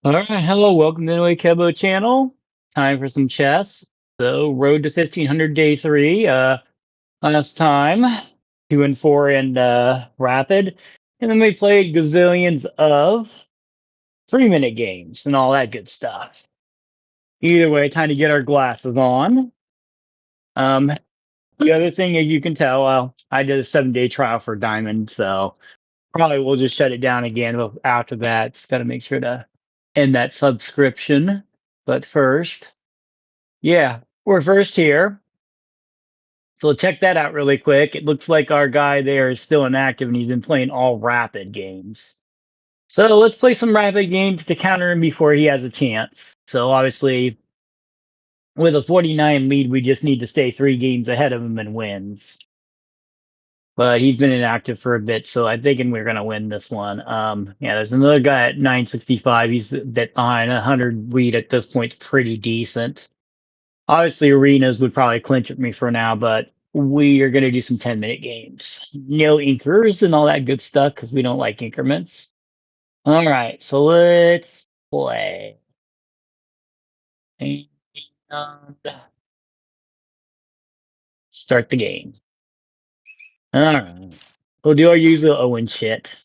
All right, hello, welcome to the Kebo channel. Time for some chess. So, Road to 1500 Day 3. Last time, 2 and 4 and Rapid. And then we played gazillions of 3-minute games and all that good stuff. Either way, time to get our glasses on. Um, the other thing, as you can tell, I did a 7-day trial for Diamond, so probably we'll just shut it down again after that. Just got to make sure to end that subscription. But first, yeah, we're first here. So check that out really quick. It looks like our guy there is still inactive and he's been playing all rapid games. So let's play some rapid games to counter him before he has a chance. So obviously, with a 49 lead, we just need to stay 3 games ahead of him and wins. But he's been inactive for a bit, so I'm thinking we're gonna win this one. Yeah, there's another guy at 965. He's a bit behind. 100 lead at this point's pretty decent. Obviously, arenas would probably clinch with me for now, but we are going to do some 10-minute games. No inkers and all that good stuff because we don't like increments. All right, so let's play. And start the game. All right. We'll do our usual Owen shit.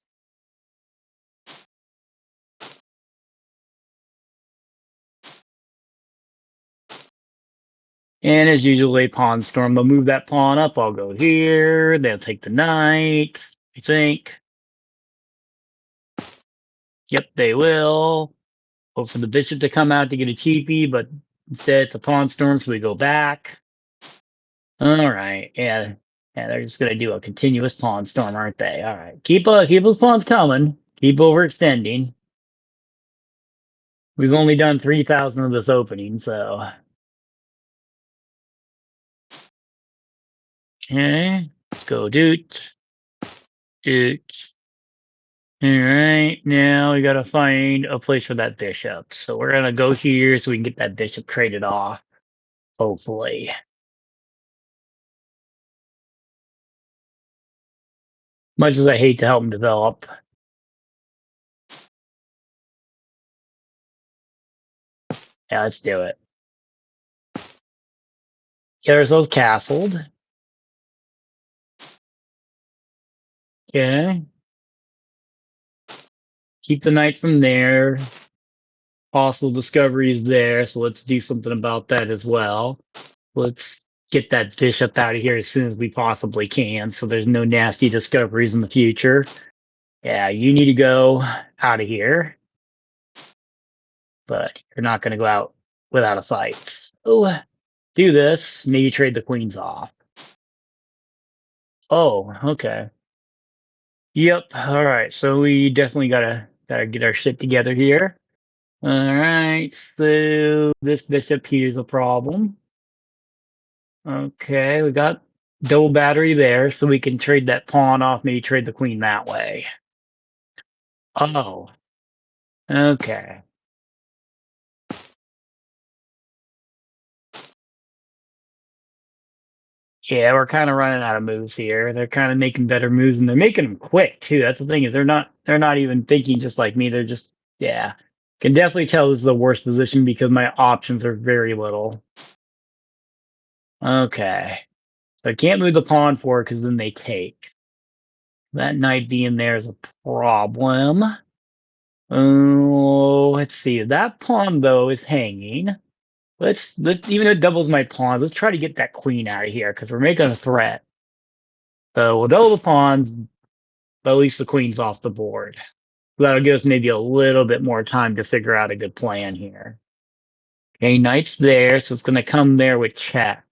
And as usual, a pawn storm. They'll move that pawn up. I'll go here. They'll take the knight, I think. Yep, they will. Hope for the bishop to come out to get a cheapie, but instead it's a pawn storm, so we go back. All right, yeah, they're just gonna do a continuous pawn storm, aren't they? All right, keep those pawns coming. Keep overextending. We've only done 3,000 of this opening, so okay. Let's go, doot, doot. All right, now we gotta find a place for that bishop. So we're gonna go here so we can get that bishop traded off. Hopefully. Much as I hate to help him develop. Yeah, let's do it. Get ourselves castled. Okay. Keep the knight from there. Possible discovery is there, so let's do something about that as well. Let's get that bishop out of here as soon as we possibly can, so there's no nasty discoveries in the future. Yeah, you need to go out of here, but you're not going to go out without a fight. Oh, do this. Maybe trade the queens off. Oh, okay. Yep. All right. So we definitely gotta get our shit together here. All right. So this bishop here is a problem. Okay, we got double battery there, so we can trade that pawn off. Maybe trade the queen that way. Oh, okay. Yeah, we're kind of running out of moves here. They're kind of making better moves, and they're making them quick too. That's the thing is they're not even thinking just like me. They're just yeah. Can definitely tell this is the worst position because my options are very little. Okay. So I can't move the pawn forward because then they take. That knight being there is a problem. Oh, let's see. That pawn though is hanging. Let's even though it doubles my pawns, let's try to get that queen out of here because we're making a threat. So we'll double the pawns, but at least the queen's off the board. That'll give us maybe a little bit more time to figure out a good plan here. Okay, knight's there, so it's gonna come there with check.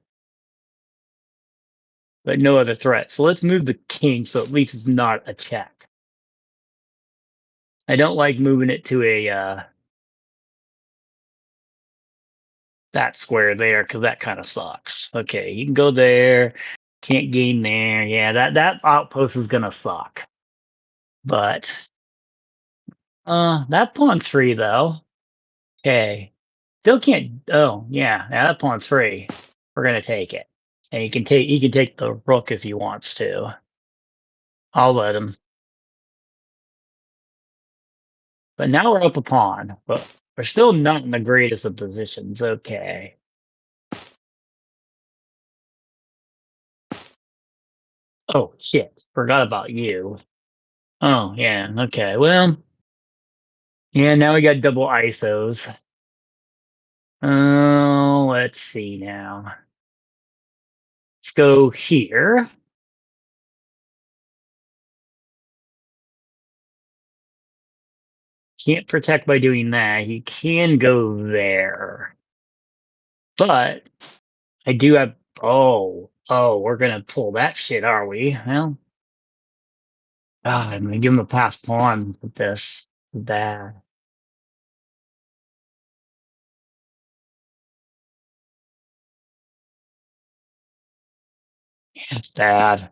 But no other threat. So let's move the king so at least it's not a check. I don't like moving it to a that square there because that kind of sucks. Okay, you can go there. Can't gain there. Yeah, that outpost is gonna suck. But that pawn's free though. Okay. Still can't oh yeah, that pawn's free. We're gonna take it. And he can take the rook if he wants to. I'll let him. But now we're up a pawn, but we're still not in the greatest of positions. Okay. Oh, shit. Forgot about you. Oh, yeah. Okay. Well, yeah, now we got double ISOs. Oh, let's see now. Let's go here. Can't protect by doing that. He can go there. But I do have. Oh, we're going to pull that shit, are we? Well, I'm going to give him a pass pawn with this. Bad. It's bad.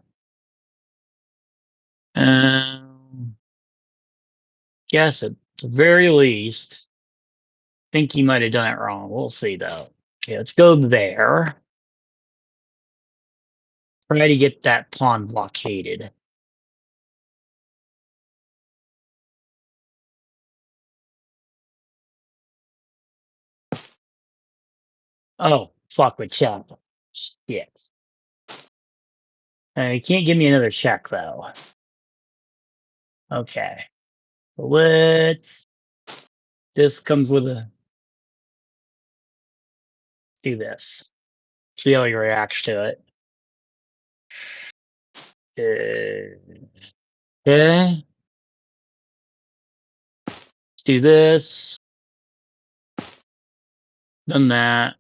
Um, guess at the very least, think he might have done it wrong. We'll see though. Okay, let's go there. Try to get that pawn blockaded. Oh, fuck with check. Shit. You can't give me another check though. Okay. Let's. This comes with a. Do this. See how he reacts to it. Okay. Let's do this. Done that.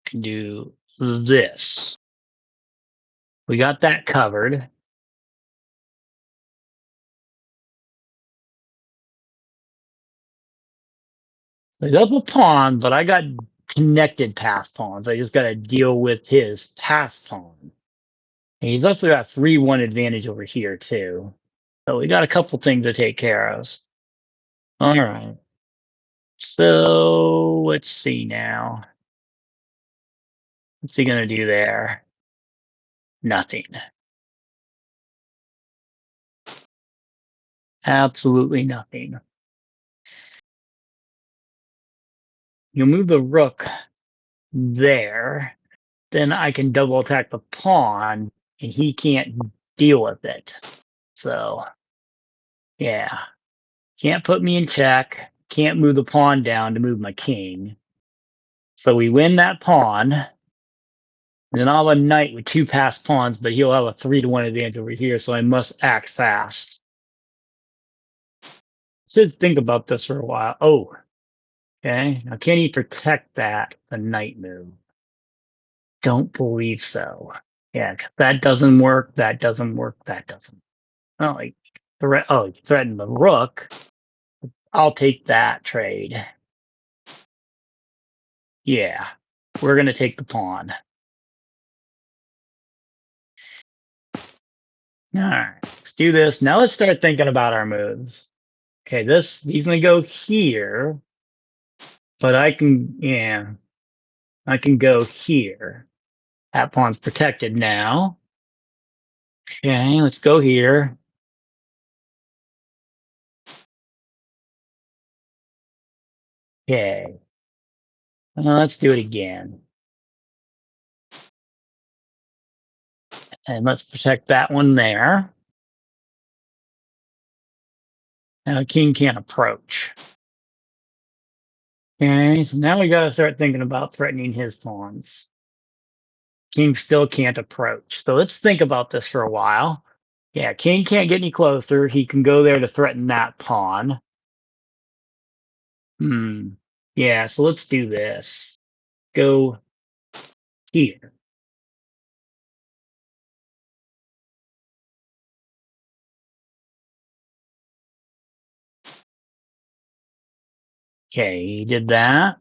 Can do this. We got that covered. He's up a pawn, but I got connected pass pawns. I just got to deal with his pass pawn. And he's also got 3-1 advantage over here, too. So we got a couple things to take care of. All right. So let's see now. What's he going to do there? Nothing. Absolutely nothing. You move the rook there, then I can double attack the pawn, and he can't deal with it. So, yeah. Can't put me in check. Can't move the pawn down to move my king. So we win that pawn. And then I'll have a knight with 2 passed pawns, but he'll have a 3-1 advantage over here, so I must act fast. Should think about this for a while. Oh, okay. Now, can he protect that, the knight move? Don't believe so. Yeah, that doesn't work. That doesn't work. That doesn't. Oh, like threaten the rook. I'll take that trade. Yeah, we're gonna take the pawn. All right, let's do this. Now let's start thinking about our moves. Okay, he's gonna go here, but I can go here. That pawn's protected now. Okay, let's go here. Okay, let's do it again. And let's protect that one there. Now the king can't approach. Okay, so now we gotta start thinking about threatening his pawns. King still can't approach. So let's think about this for a while. Yeah, king can't get any closer. He can go there to threaten that pawn. Yeah, so let's do this. Go here. Okay, he did that.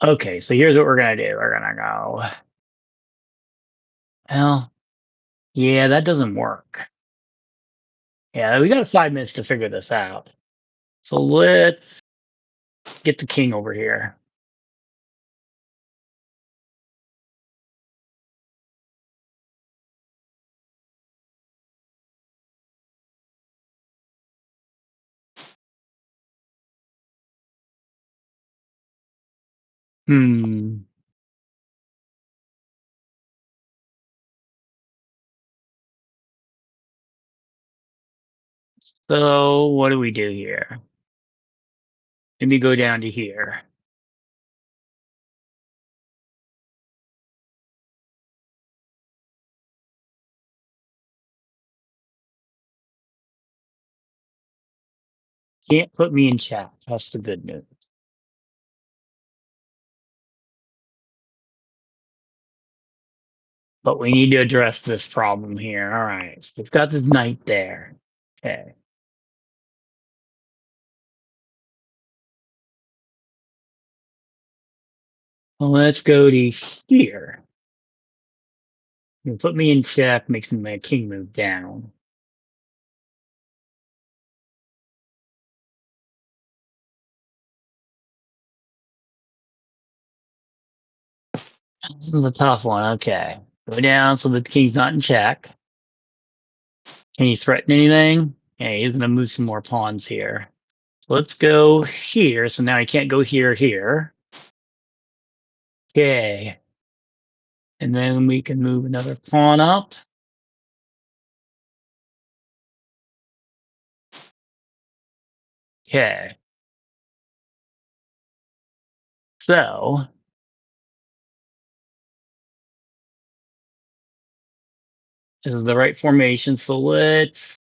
Okay, so here's what we're gonna do. We're gonna go. Well, yeah, that doesn't work. Yeah, we got 5 minutes to figure this out. So let's get the king over here. Hmm. So what do we do here? Let me go down to here. Can't put me in check. That's the good news. But we need to address this problem here. All right. So it's got this knight there. Okay. Well, let's go to here. You put me in check, makes my king move down. This is a tough one. Okay. Go down so the king's not in check. Can you threaten anything? Yeah, he's going to move some more pawns here. Let's go here. So now he can't go here, here. Okay. And then we can move another pawn up. Okay. So this is the right formation. So let's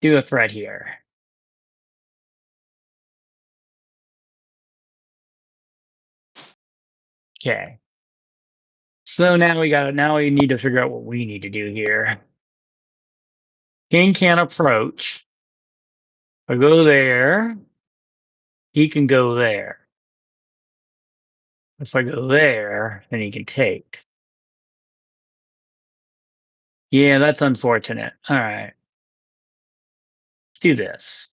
do a threat here. Okay. So now we need to figure out what we need to do here. King can't approach. If I go there, he can go there. If I go there, then he can take. Yeah, that's unfortunate. All right. Let's do this.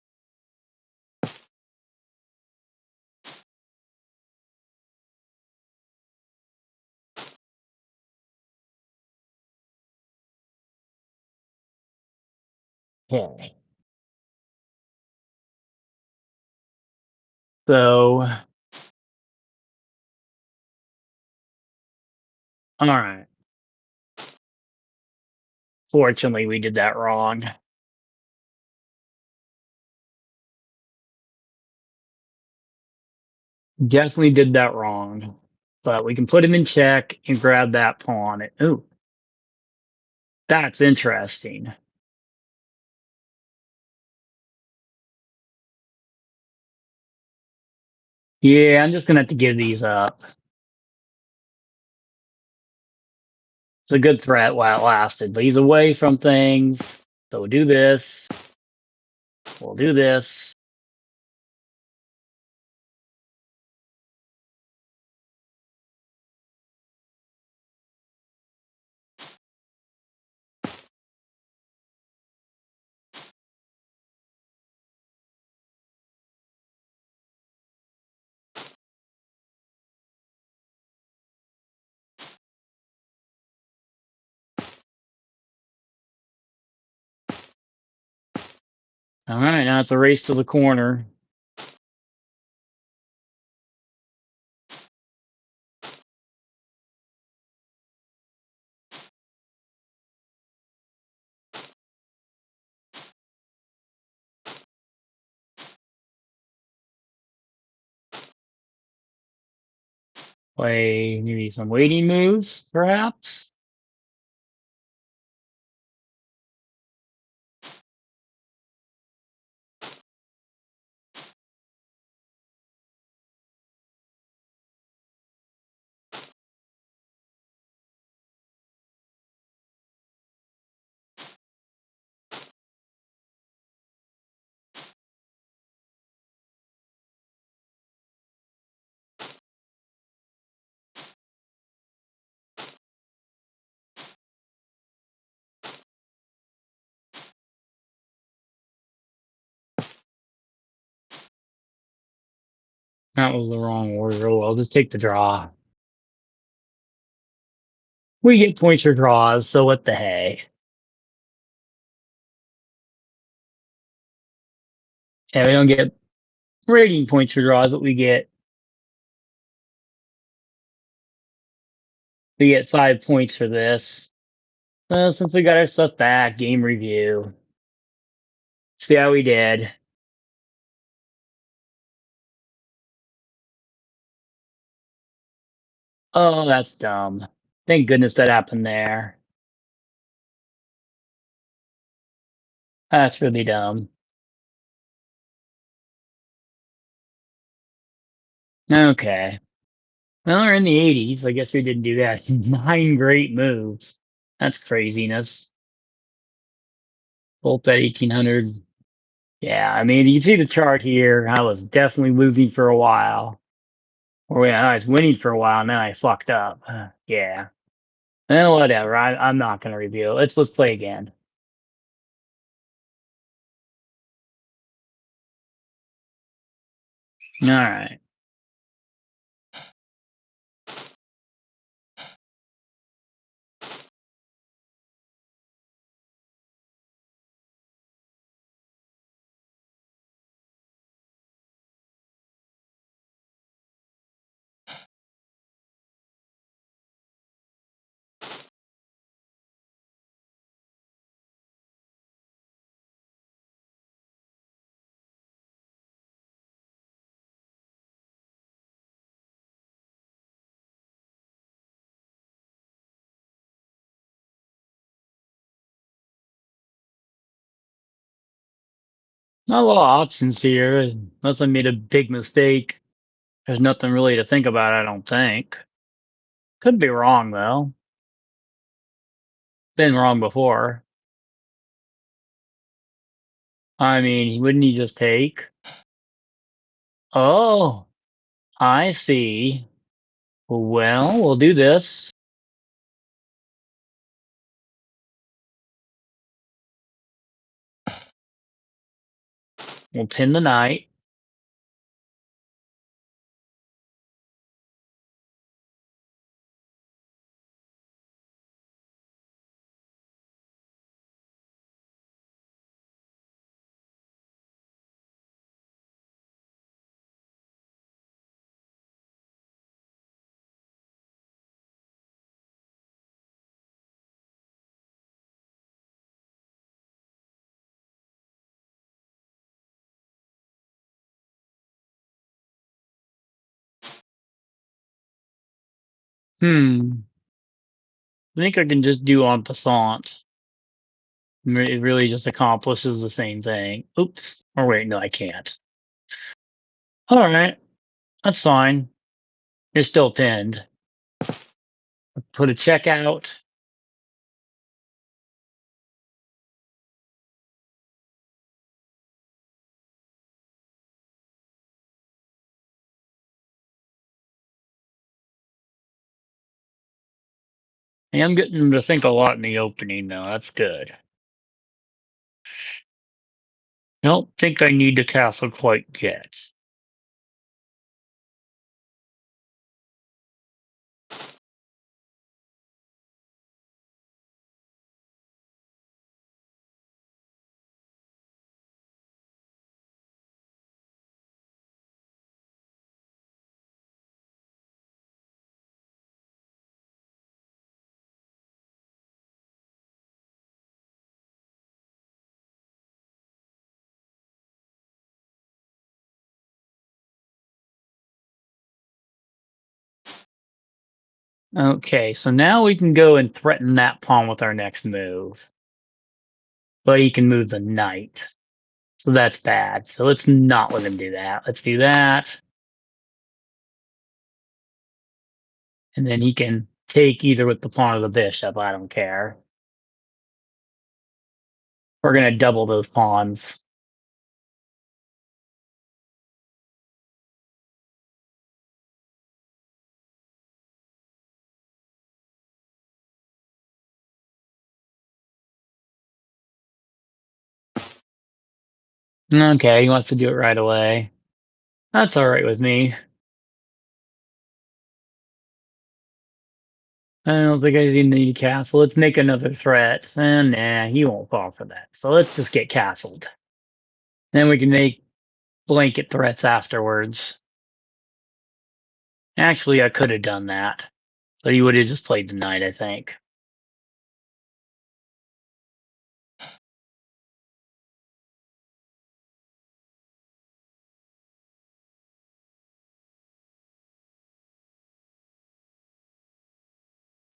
Okay. So, all right. Fortunately, we did that wrong. Definitely did that wrong. But we can put him in check and grab that pawn. Ooh, that's interesting. Yeah, I'm just gonna have to give these up. It's a good threat while it lasted, but he's away from things. So we'll do this. We'll do this. All right, now it's a race to the corner. Play maybe some waiting moves, perhaps. That was the wrong order. Well, I'll just take the draw. We get points for draws, so what the hey? And we don't get rating points for draws, but we get We get 5 points for this. Since we got our stuff back, game review. See how we did. Oh, that's dumb. Thank goodness that happened there. That's really dumb. Okay. Well, we're in the 80s. I guess we didn't do that. 9 great moves. That's craziness. Both at 1800. Yeah, I mean, you see the chart here. I was definitely losing for a while. Or yeah, I was winning for a while, and then I fucked up. Yeah. Whatever. I'm not going to review it. Let's play again. All right. Not a lot of options here, unless I made a big mistake. There's nothing really to think about, I don't think. Could be wrong, though. Been wrong before. I mean, wouldn't he just take? Oh, I see. Well, we'll do this. We'll pin the knight. I think I can just do en passant. It really just accomplishes the same thing. Oops. Or wait, no, I can't. All right, that's fine. You're still pinned. Put a check out. Hey, I'm getting them to think a lot in the opening, though. That's good. Don't think I need the castle quite yet. Okay, so now we can go and threaten that pawn with our next move. But he can move the knight. So that's bad. So let's not let him do that. Let's do that. And then he can take either with the pawn or the bishop. I don't care. We're going to double those pawns. Okay, he wants to do it right away. That's all right with me. I don't think I even need a castle. Let's make another threat. And nah, he won't fall for that. So let's just get castled. Then we can make blanket threats afterwards. Actually, I could have done that. But he would have just played the knight, I think.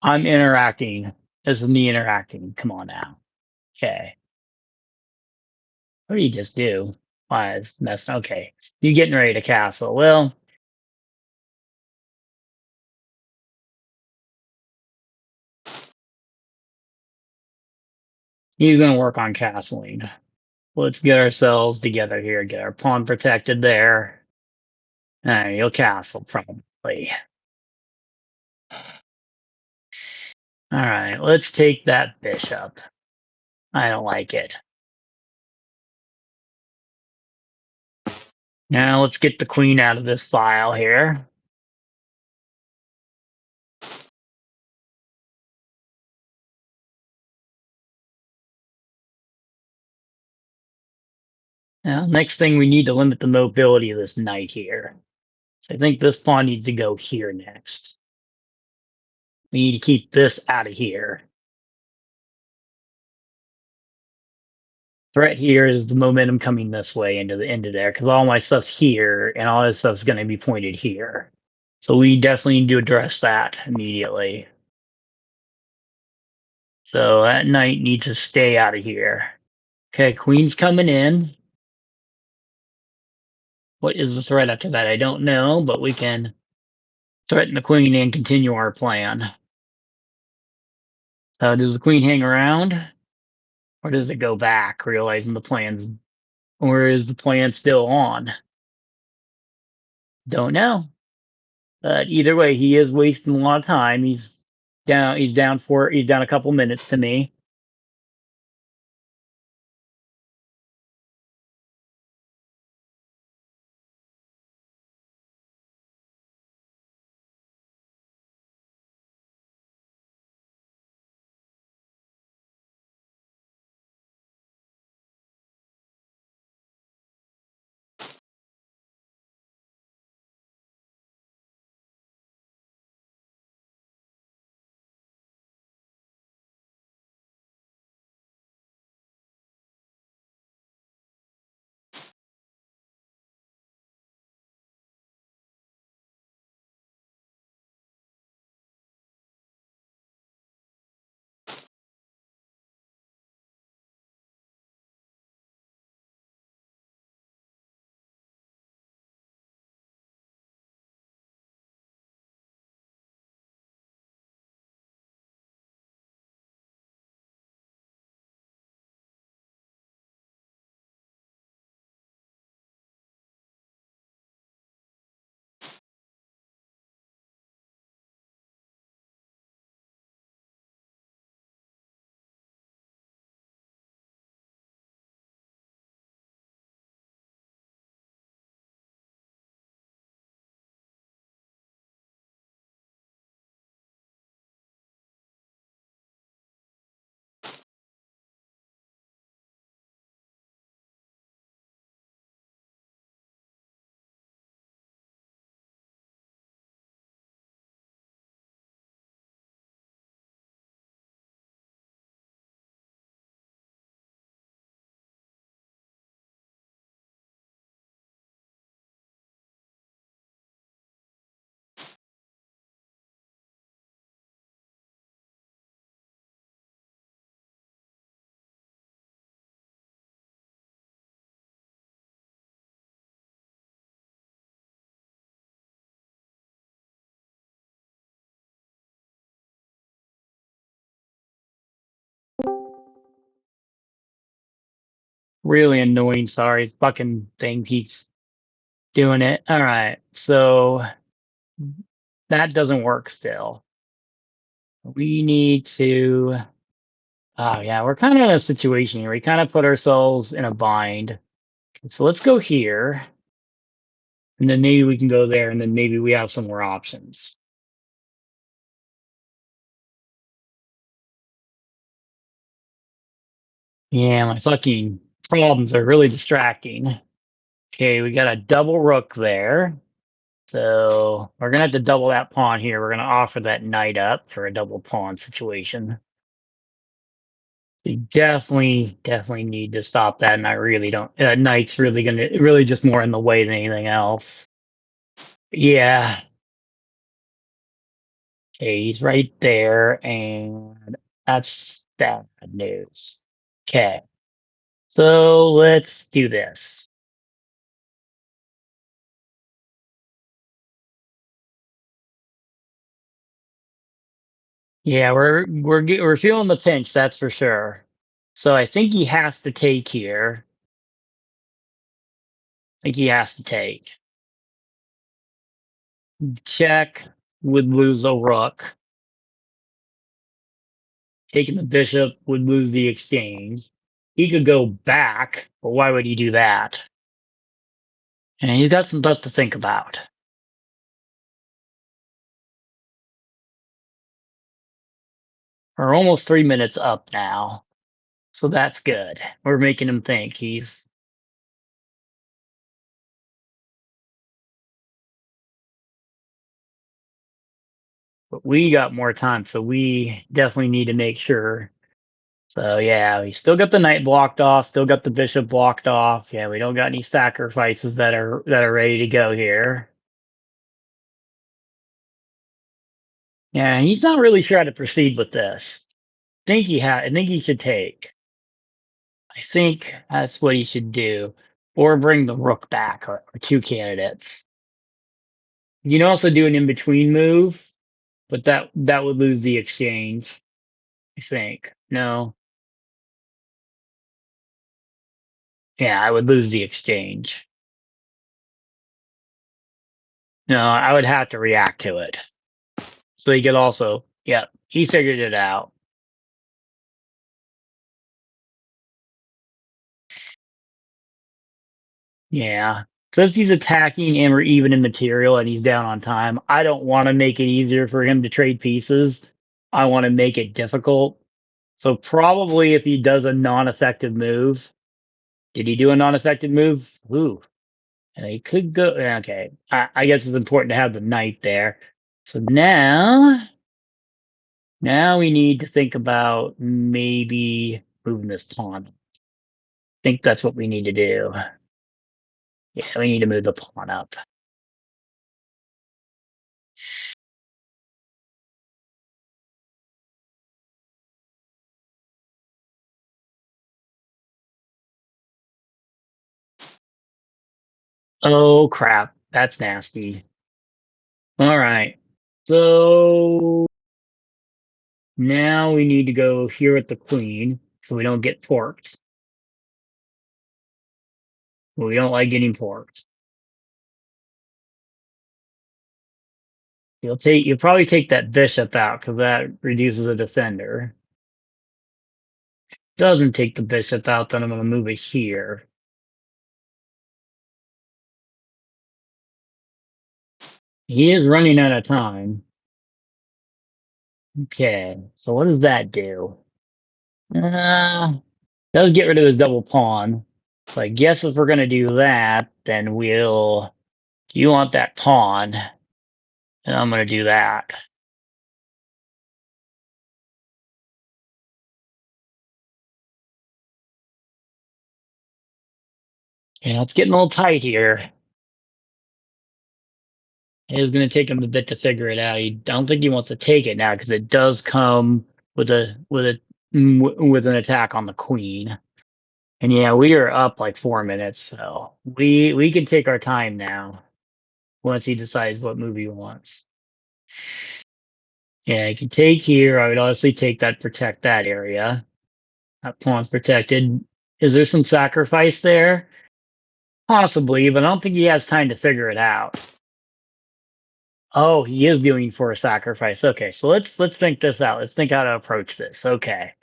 I'm interacting. This is me interacting. Come on now. Okay. What did he just do? Why is messed? Okay. You getting ready to castle. Well, he's going to work on castling. Let's get ourselves together here. Get our pawn protected there. You'll castle probably. All right. Let's take that bishop. I don't like it. Now let's get the queen out of this file here. Now, next thing, we need to limit the mobility of this knight here. So I think this pawn needs to go here next. We need to keep this out of here. Threat here is the momentum coming this way into there, because all my stuff's here and all this stuff's going to be pointed here. So we definitely need to address that immediately. So that knight needs to stay out of here. Okay, queen's coming in. What is the threat after that? I don't know, but we can threaten the queen and continue our plan. Does the queen hang around? Or does it go back, realizing the plan's, or is the plan still on? Don't know. But either way, he is wasting a lot of time. He's down a couple minutes to me. Really annoying. Sorry, fucking thing keeps doing it. All right, so that doesn't work still. We need to. Oh yeah, we're kind of in a situation here. We kind of put ourselves in a bind. So let's go here, and then maybe we can go there, and then maybe we have some more options. Yeah, my fucking problems are really distracting. Okay, we got a double rook there. So we're gonna have to double that pawn here. We're gonna offer that knight up for a double pawn situation. We definitely need to stop that, and I really don't. Knight's really just more in the way than anything else. Yeah, okay, he's right there, and that's bad news. Okay, so let's do this. Yeah, we're feeling the pinch, that's for sure. So I think he has to take here. I think he has to take. Check would lose a rook. Taking the bishop would lose the exchange. He could go back, but why would he do that? And he's got some stuff to think about. We're almost 3 minutes up now, so that's good. We're making him think. But we got more time, so we definitely need to make sure. So yeah, we still got the knight blocked off, still got the bishop blocked off. Yeah, we don't got any sacrifices that are ready to go here. Yeah, he's not really sure how to proceed with this. I think he should take. I think that's what he should do, or bring the rook back, or two candidates. You can also do an in between move, but that would lose the exchange. I think no, yeah, I would lose the exchange. No, I would have to react to it. So he could also, yeah, he figured it out. Yeah. Since he's attacking and we're even in material and he's down on time, I don't want to make it easier for him to trade pieces. I want to make it difficult. So probably if he does a non-effective move, did he do a non-effective move? Ooh, and he could go. Okay, I guess it's important to have the knight there. So now we need to think about maybe moving this pawn. I think that's what we need to do. Yeah, we need to move the pawn up. Oh crap, that's nasty. All right, so now we need to go here with the queen so we don't get porked. We don't like getting porked. You'll probably take that bishop out because that reduces a defender. Doesn't take the bishop out, then I'm gonna move it here. He is running out of time. Okay, so what does that do? Uh, does get rid of his double pawn. So I guess if we're gonna do that, then you want that pawn, and I'm gonna do that. Yeah, it's getting a little tight here. It is gonna take him a bit to figure it out. I don't think he wants to take it now because it does come with an attack on the queen. And yeah, we are up like 4 minutes, so we can take our time now once he decides what move he wants. Yeah, he can take here. I would honestly take that, protect that area. That pawn's protected. Is there some sacrifice there? Possibly, but I don't think he has time to figure it out. Oh, he is going for a sacrifice. Okay, so let's think this out. Let's think how to approach this. Okay.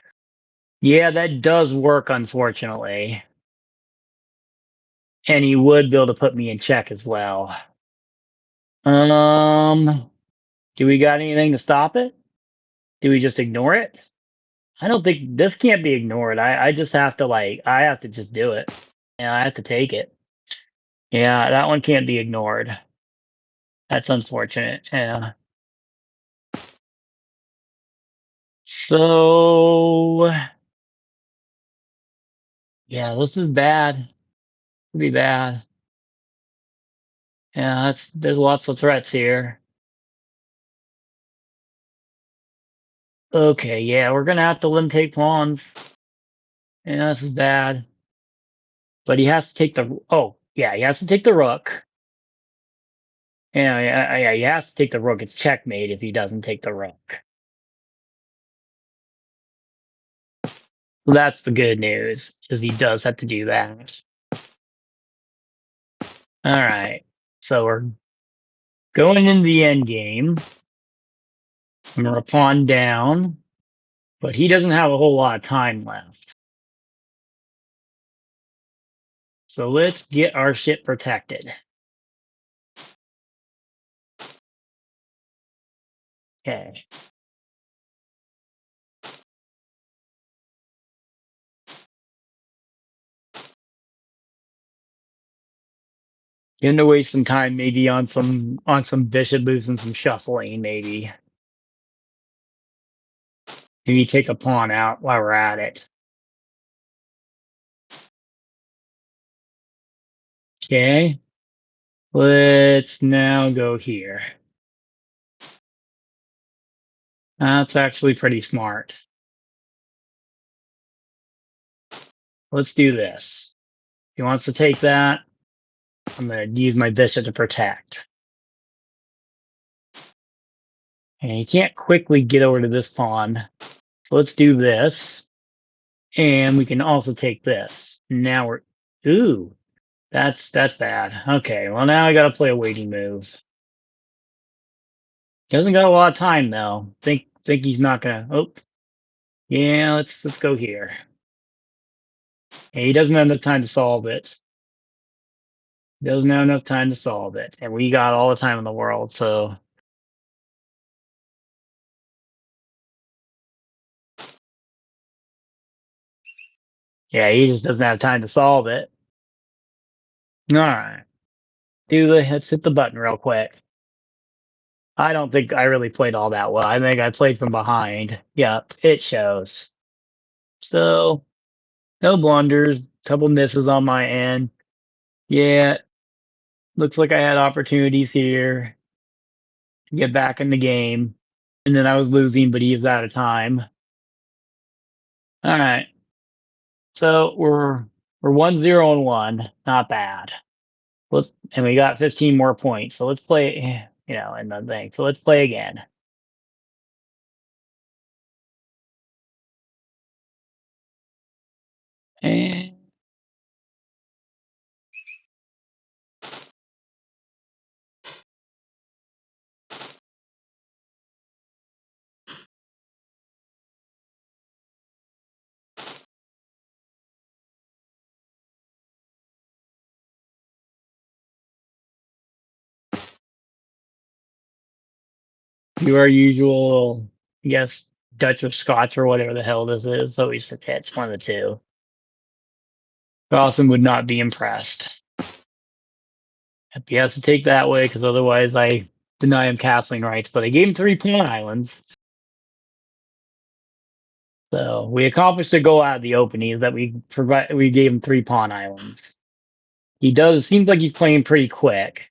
Yeah, that does work, unfortunately. And he would be able to put me in check as well. Um, do we got anything to stop it? Do we just ignore it? I don't think this can't be ignored. I just have to I have to just do it. Yeah, I have to take it. Yeah, that one can't be ignored. That's unfortunate. Yeah. So yeah, this is bad. Pretty bad. Yeah, there's lots of threats here. Okay, yeah, we're gonna have to limit pawns. Yeah, this is bad. But he has to take the yeah, he has to take the rook. Yeah, he has to take the rook. It's checkmate if he doesn't take the rook. So that's the good news, is he does have to do that. All right. So we're going into the end game. I'm gonna pawn down, but he doesn't have a whole lot of time left. So let's get our shit protected. Okay. Going to waste some time maybe on some bishop moves and some shuffling maybe. Maybe take a pawn out while we're at it. Okay. Let's now go here. That's actually pretty smart. Let's do this. He wants to take that. I'm going to use my bishop to protect. And he can't quickly get over to this pawn. So let's do this. And we can also take this. Now we're... Ooh. That's bad. Okay, well now I gotta play a waiting move. He hasn't got a lot of time though. Think he's not gonna... Oh. Yeah, let's go here. And he doesn't have enough time to solve it. He doesn't have enough time to solve it. And we got all the time in the world, so... Yeah, he just doesn't have time to solve it. Alright. Let's hit the button real quick. I don't think I really played all that well. I think I played from behind. Yep, it shows. So, no blunders, couple misses on my end. Yeah, looks like I had opportunities here to get back in the game. And then I was losing, but he was out of time. All right. So we're 1-0 and 1. Not bad. And we got 15 more points. So let's play, in the thing. So let's play again. And do our usual, I guess, Dutch or Scotch or whatever the hell this is. Always forgets one of the two. Carlson would not be impressed. He has to take that way because otherwise I deny him castling rights. But I gave him 3 pawn islands. So we accomplished the goal out of the opening is that we gave him 3 pawn islands. Seems like he's playing pretty quick.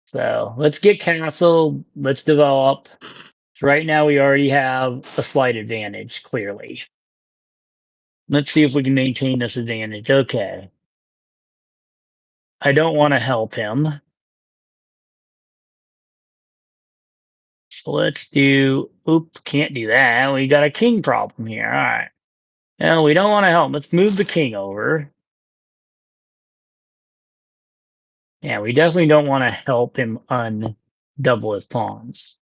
So let's get castle, let's develop. So right now we already have a slight advantage, clearly. Let's see if we can maintain this advantage. Okay. I don't want to help him. So let's do, oops, can't do that. We got a king problem here. All right. No, we don't want to help. Let's move the king over. Yeah, we definitely don't want to help him undouble his pawns.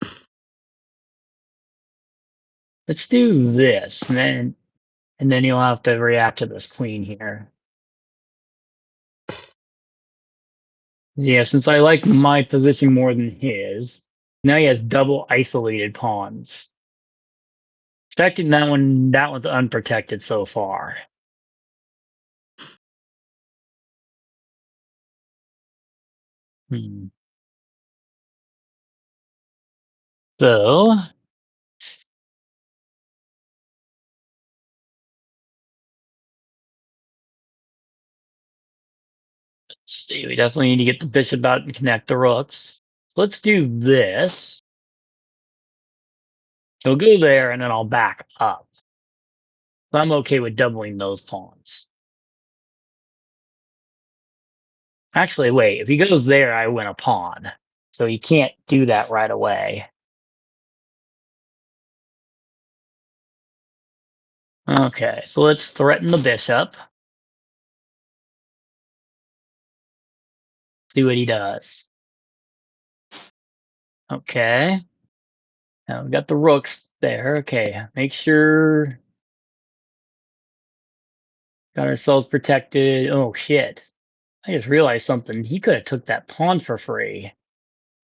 Let's do this, and then he'll have to react to this queen here. Yeah, since I like my position more than his, now he has double isolated pawns. Expecting that one's unprotected so far. Hmm. So let's see, we definitely need to get the bishop out and connect the rooks. Let's do this. He'll go there, and then I'll back up. So I'm okay with doubling those pawns. Actually, wait, if he goes there, I win a pawn. So he can't do that right away. Okay, so let's threaten the bishop. See what he does. Okay. Now we got the rooks there. Okay, make sure got ourselves protected. Oh shit! I just realized something. He could have took that pawn for free.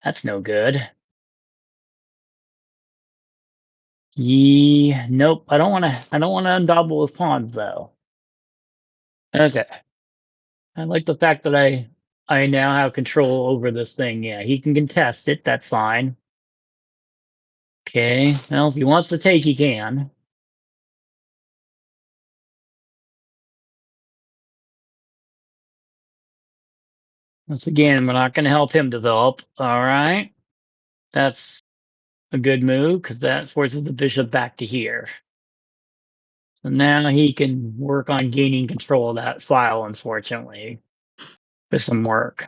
That's no good. Nope. I don't want to. I don't want to undouble his pawns though. Okay. I like the fact that I now have control over this thing. Yeah, he can contest it. That's fine. Okay. Well, if he wants to take, he can. Once again, we're not going to help him develop. All right. That's a good move because that forces the bishop back to here. So now he can work on gaining control of that file, unfortunately, with some work.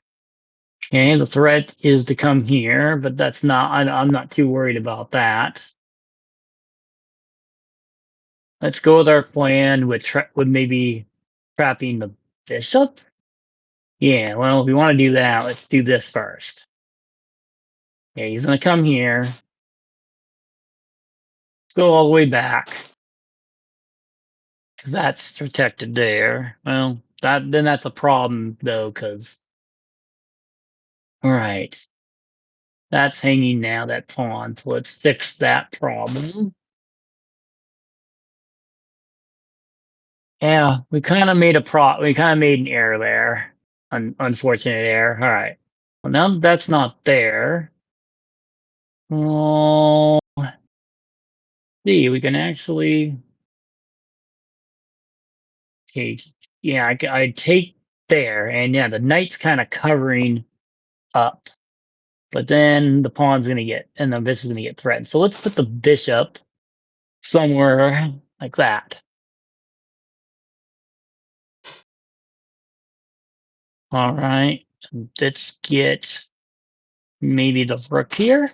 Okay, the threat is to come here, but that's not, I'm not too worried about that. Let's go with our plan with maybe trapping the bishop. Yeah, well, if we want to do that, let's do this first. Yeah, he's going to come here. Let's go all the way back. That's protected there. Well, then that's a problem though, because all right, that's hanging now, that pawn. So let's fix that problem. Yeah, we kind of made an error there. Unfortunate error. All right. Well, now that's not there. Oh, see, we can actually take. Yeah, I take there, and yeah, the knight's kind of covering up. But then the pawn's gonna get, and the bishop's gonna get threatened. So let's put the bishop somewhere like that. All right, let's get maybe the rook here.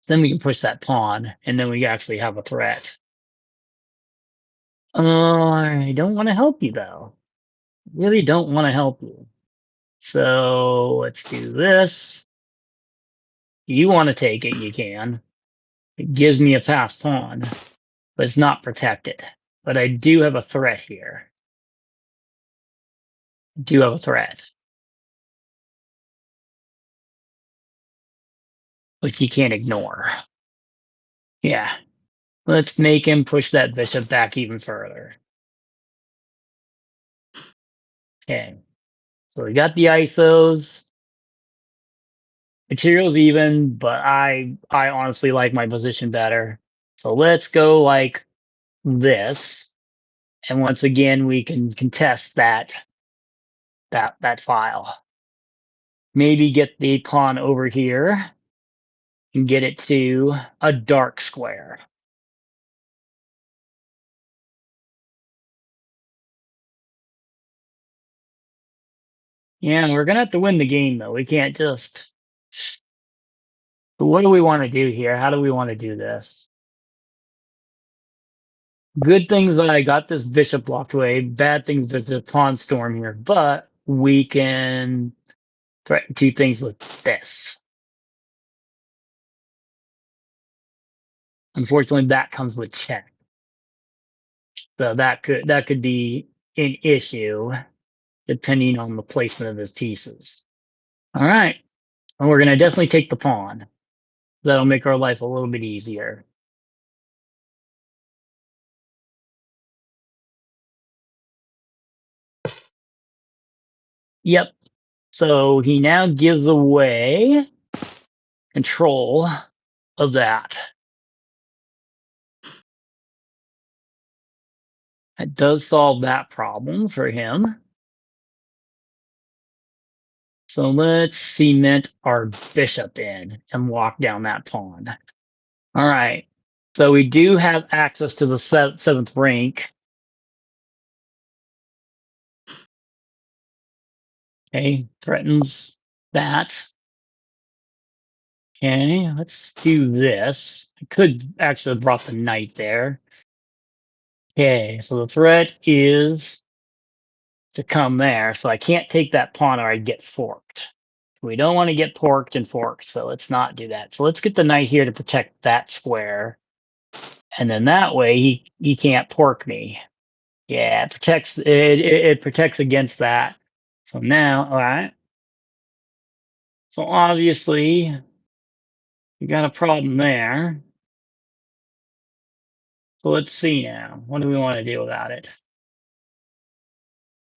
Then we can push that pawn, and then we actually have a threat. I don't want to help you though. Really don't want to help you. So let's do this. You want to take it, you can. It gives me a passed pawn, but it's not protected. But I do have a threat here. I do have a threat, which you can't ignore. Yeah. Let's make him push that bishop back even further. Okay. So we got the ISOs. Material's even, but I honestly like my position better. So let's go like this. And once again, we can contest that file. Maybe get the pawn over here and get it to a dark square. Yeah, we're gonna have to win the game though. We can't just. But what do we want to do here? How do we want to do this? Good things that I got this bishop blocked away. Bad things there's a pawn storm here, but we can threaten two things with this. Unfortunately, that comes with check. So that could be an issue depending on the placement of his pieces. All right. And we're gonna definitely take the pawn. That'll make our life a little bit easier. Yep. So he now gives away control of that. That does solve that problem for him. So let's cement our bishop in and lock down that pawn. All right. So we do have access to the seventh rank. Okay, threatens that. Okay, let's do this. I could actually have brought the knight there. Okay, so the threat is to come there. So I can't take that pawn or I'd get forked. We don't want to get porked and forked, so let's not do that. So let's get the knight here to protect that square. And then that way he can't pork me. Yeah, it protects against that. So now, all right. So obviously you got a problem there. So let's see now. What do we want to do about it?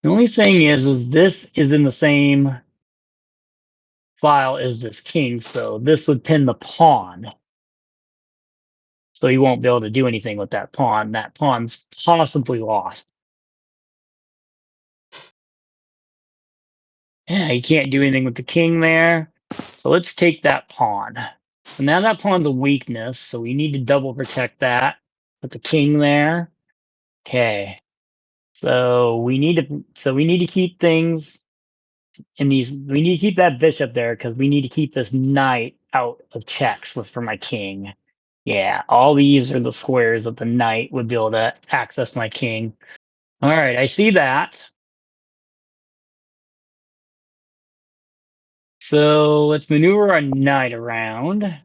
The only thing is this is in the same file as this king, so this would pin the pawn. So he won't be able to do anything with that pawn. That pawn's possibly lost. Yeah, he can't do anything with the king there. So let's take that pawn. So now that pawn's a weakness, so we need to double protect that. Put the king there. Okay. So we need to keep things in these. We need to keep that bishop there because we need to keep this knight out of checks for my king. Yeah, all these are the squares that the knight would be able to access my king. All right, I see that. So let's maneuver our knight around.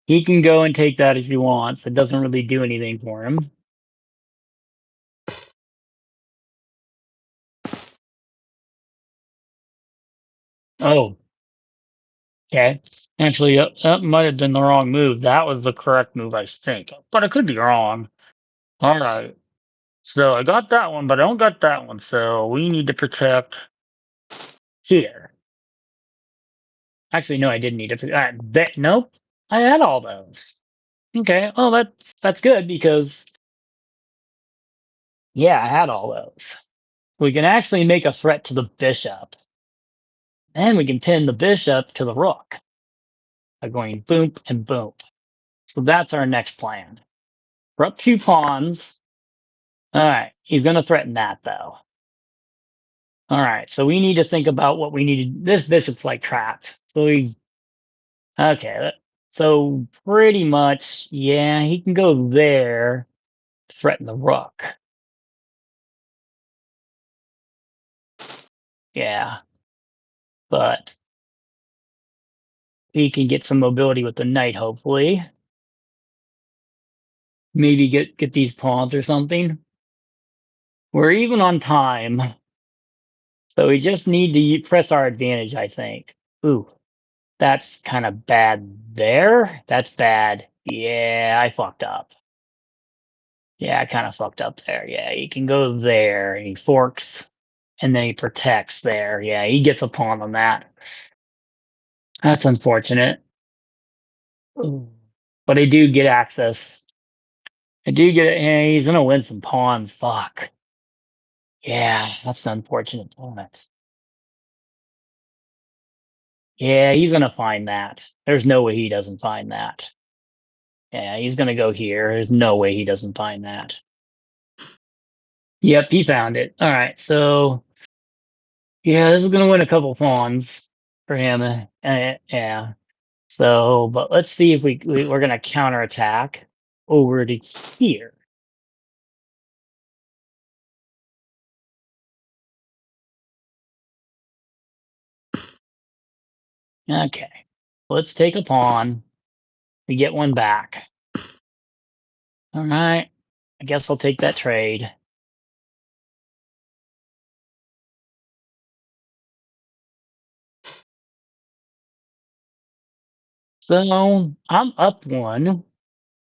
He can go and take that if he wants. It doesn't really do anything for him. Oh, okay. Actually, that might have been the wrong move. That was the correct move, I think. But I could be wrong. All right. So I got that one, but I don't got that one. So we need to protect here. Actually, no, I didn't need to. Nope. I had all those. Okay. Oh, that's good because yeah, I had all those. We can actually make a threat to the bishop, and we can pin the bishop to the rook by going boom and boom. So that's our next plan. We're up 2 pawns. All right, he's going to threaten that though. All right, so we need to think about what we need. This bishop's like trapped. So okay. So pretty much, yeah, he can go there to threaten the rook. Yeah, but he can get some mobility with the knight, hopefully. Maybe get these pawns or something. We're even on time. So we just need to press our advantage, I think. Ooh, that's kind of bad there. That's bad. Yeah, I fucked up. Yeah, I kind of fucked up there. Yeah, he can go there. And he forks, and then he protects there. Yeah, he gets a pawn on that. That's unfortunate. Ooh. But I do get access. I do get it. Yeah, he's gonna win some pawns. Fuck. Yeah, that's an unfortunate moment. Yeah, he's gonna find that. There's no way he doesn't find that. Yeah, he's gonna go here. There's no way he doesn't find that. Yep, he found it. All right, so yeah, this is gonna win a couple pawns for him. Yeah. So, but let's see if we're gonna counterattack over to here. Okay, let's take a pawn. We get one back. All right, I guess I'll take that trade. So I'm up one.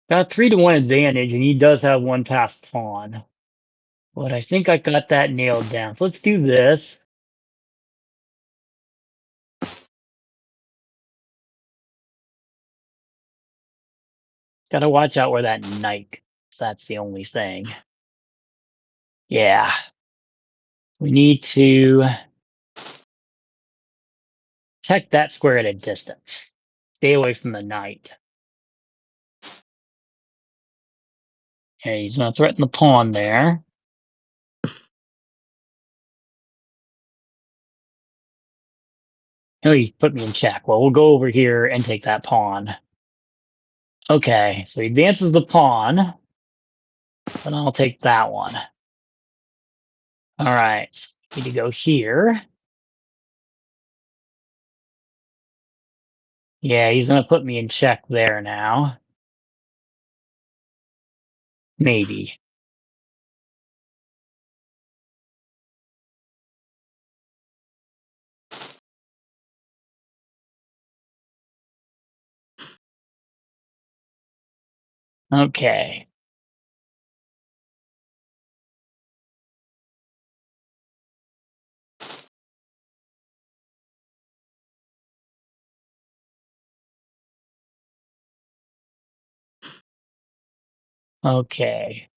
Got a 3-to-1 advantage, and he does have one passed pawn. But I think I got that nailed down. So let's do this. Gotta watch out where that knight. That's the only thing. Yeah. We need to check that square at a distance. Stay away from the knight. Okay, he's gonna threaten the pawn there. Oh, he put me in check. Well, we'll go over here and take that pawn. Okay, so he advances the pawn. Then I'll take that one. All right, need to go here. Yeah, he's gonna put me in check there now. Maybe. Okay. Okay.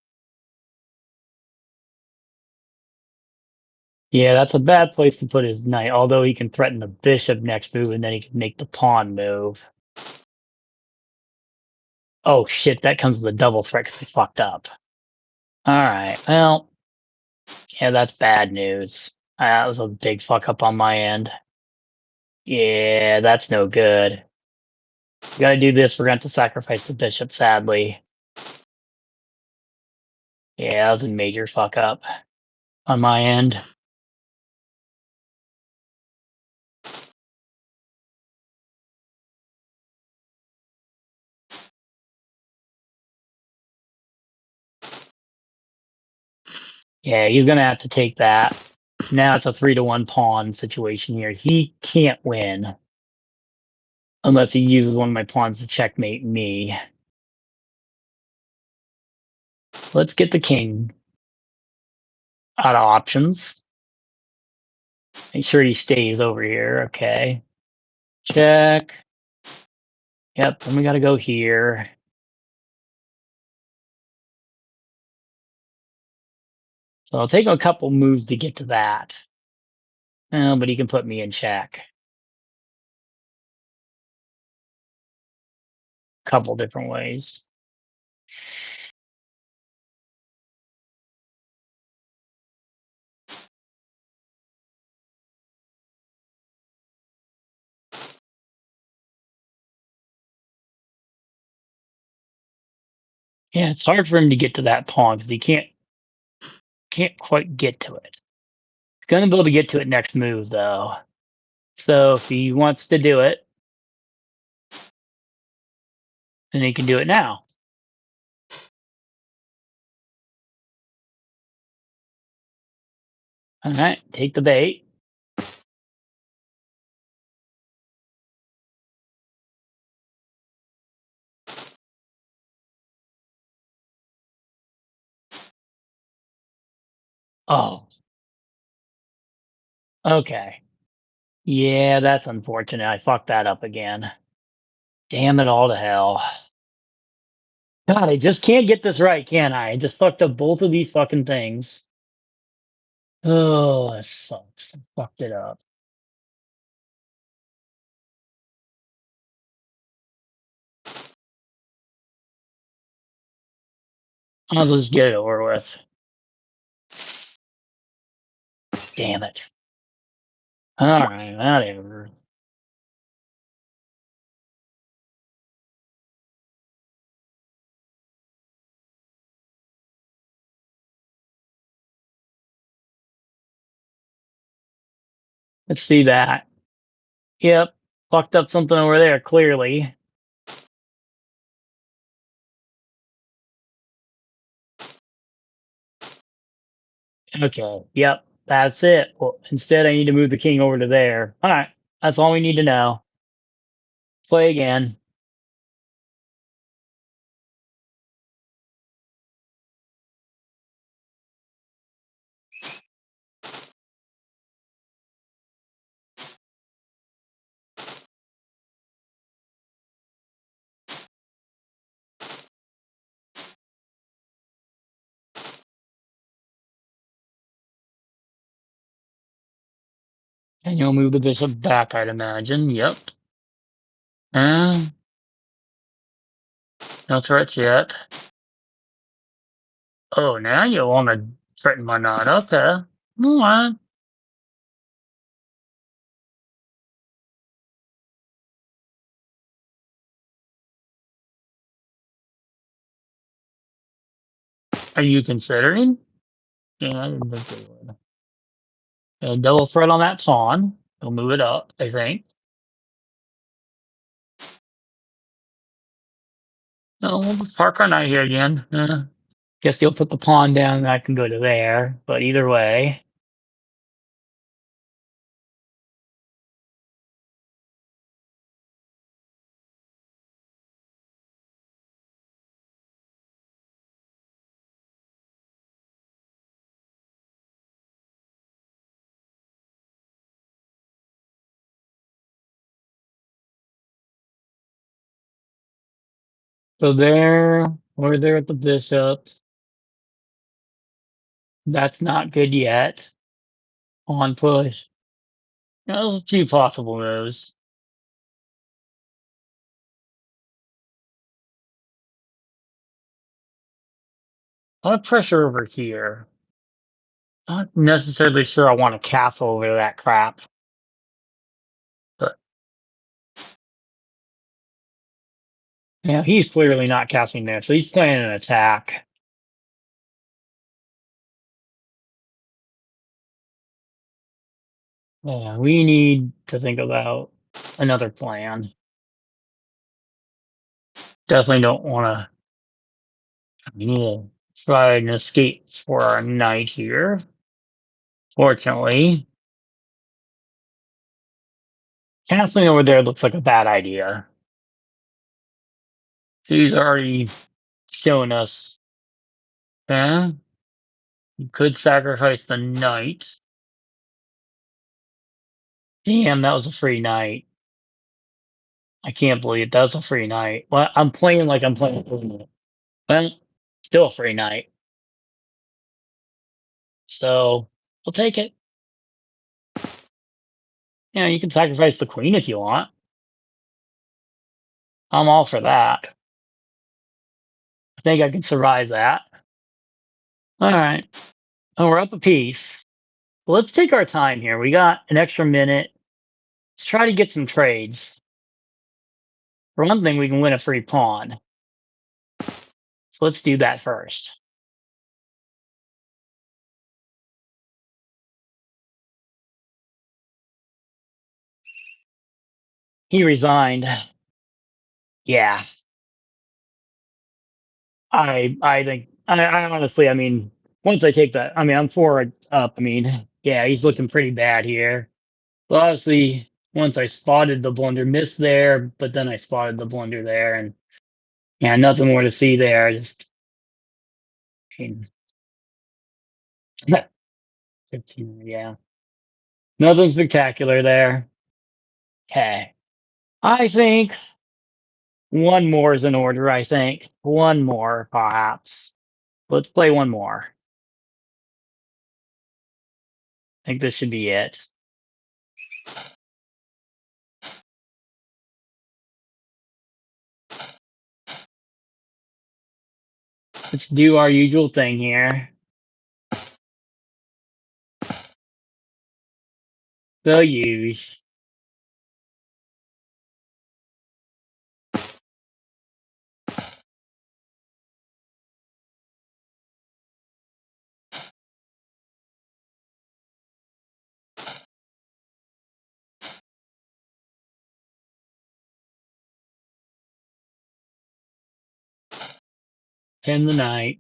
Yeah, that's a bad place to put his knight, although he can threaten the bishop next move and then he can make the pawn move. Oh shit, that comes with a double threat because I fucked up. Alright, well, yeah, that's bad news. That was a big fuck up on my end. Yeah, that's no good. We gotta do this, we're gonna have to sacrifice the bishop, sadly. Yeah, that was a major fuck up on my end. Yeah, he's gonna have to take that. Now it's a 3-to-1 pawn situation here. He can't win unless he uses one of my pawns to checkmate me. Let's get the king out of options. Make sure he stays over here. Okay. Check. Yep, then we gotta go here. So I'll take a couple moves to get to that. But he can put me in check. Couple different ways. Yeah, it's hard for him to get to that pawn because he can't quite get to it. He's gonna be able to get to it next move though. So if he wants to do it, then he can do it now. All right, take the bait. Oh, okay. Yeah, that's unfortunate. I fucked that up again. Damn it all to hell. God, I just can't get this right, can I? I just fucked up both of these fucking things. Oh, that sucks. I fucked it up. I'll just get it over with. Damn it. Alright, whatever. Let's see that. Yep. Fucked up something over there, clearly. Okay. Yep. That's it. Well, instead, I need to move the king over to there. Alright. That's all we need to know. Play again. And you'll move the bishop back, I'd imagine. Yep. No threats yet. Oh, now you want to threaten my knight. Okay. Alright. Are you considering? Yeah, I didn't think they would. And double threat on that pawn. He'll move it up, I think. No, we'll just park our knight here again. Guess you'll put the pawn down and I can go to there. But either way. So there, we're there at the bishop. That's not good yet. On push. There's a few possible moves. A lot of pressure over here. Not necessarily sure I want to castle over that crap. But yeah, he's clearly not castling there, so he's planning an attack. Yeah, we need to think about another plan. Definitely don't want to. We need to try and escape for our knight here. Fortunately, castling over there looks like a bad idea. He's already shown us. Yeah, you could sacrifice the knight. Damn, that was a free knight. I can't believe that was a free knight. Well, I'm playing like I'm playing Fortnite. Well, still a free knight. So I'll take it. Yeah, you can sacrifice the queen if you want. I'm all for that. I think I can survive that. All right. Oh, we're up a piece. Let's take our time here. We got an extra minute. Let's try to get some trades. For one thing, we can win a free pawn. So let's do that first. He resigned. Yeah. I think I honestly, I mean, once I take that, I mean, I'm forward up. I mean, yeah, he's looking pretty bad here. Well, obviously, once I spotted the blunder, missed there, but then I spotted the blunder there, and yeah, nothing more to see there. Just I mean, 15, yeah, nothing spectacular there. Okay, I think one more is in order. I think one more, perhaps. Let's play one more. I think this should be it. Let's do our usual thing here. The use. Pin the knight.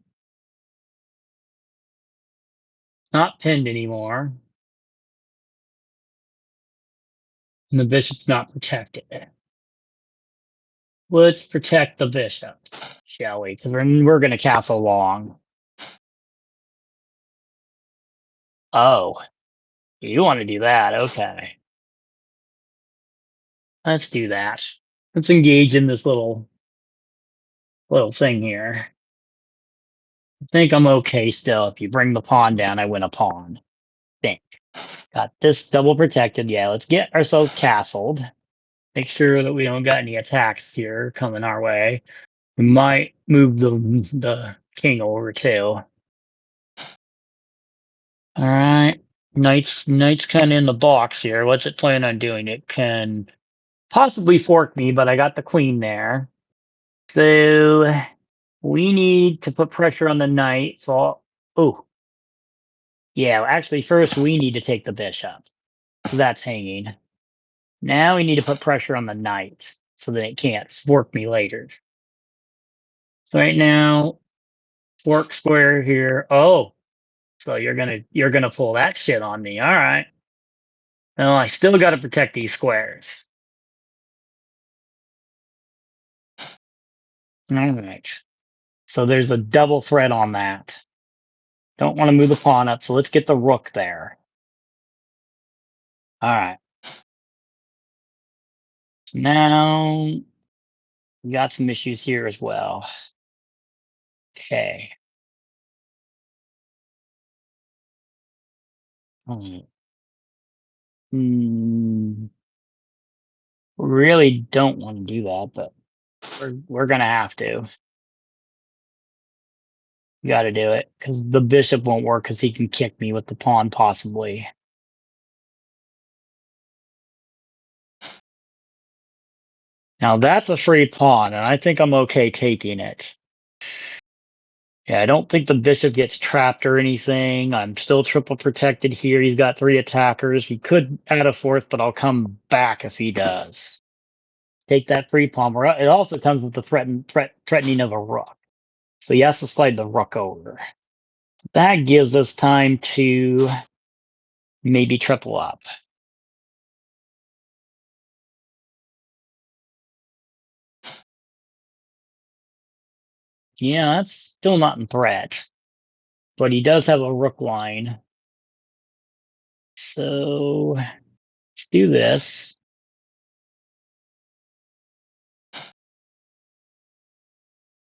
Not pinned anymore. And the bishop's not protected. Let's protect the bishop, shall we? Because we're going to castle long. Oh, you want to do that? Okay. Let's do that. Let's engage in this little thing here. I think I'm okay still. If you bring the pawn down, I win a pawn. I think. Got this double protected. Yeah, let's get ourselves castled. Make sure that we don't got any attacks here coming our way. We might move the king over too. All right. Knight's kind of in the box here. What's it plan on doing? It can possibly fork me, but I got the queen there. So we need to put pressure on the knight. So, oh, yeah. Actually, first we need to take the bishop. So that's hanging. Now we need to put pressure on the knight so that it can't fork me later. So right now, fork square here. Oh, so you're gonna pull that shit on me. All right. Well, I still got to protect these squares. All right. So there's a double threat on that. Don't want to move the pawn up, so let's get the rook there. All right. Now we got some issues here as well. Okay. Hmm. Really don't want to do that, but we're gonna have to. You got to do it because the bishop won't work because he can kick me with the pawn possibly. Now that's a free pawn, and I think I'm okay taking it. Yeah, I don't think the bishop gets trapped or anything. I'm still triple protected here. He's got 3 attackers. He could add a 4th, but I'll come back if he does. Take that free pawn. It also comes with the threatening of a rook. So he has to slide the rook over. That gives us time to maybe triple up. Yeah, that's still not in threat. But he does have a rook line. So let's do this.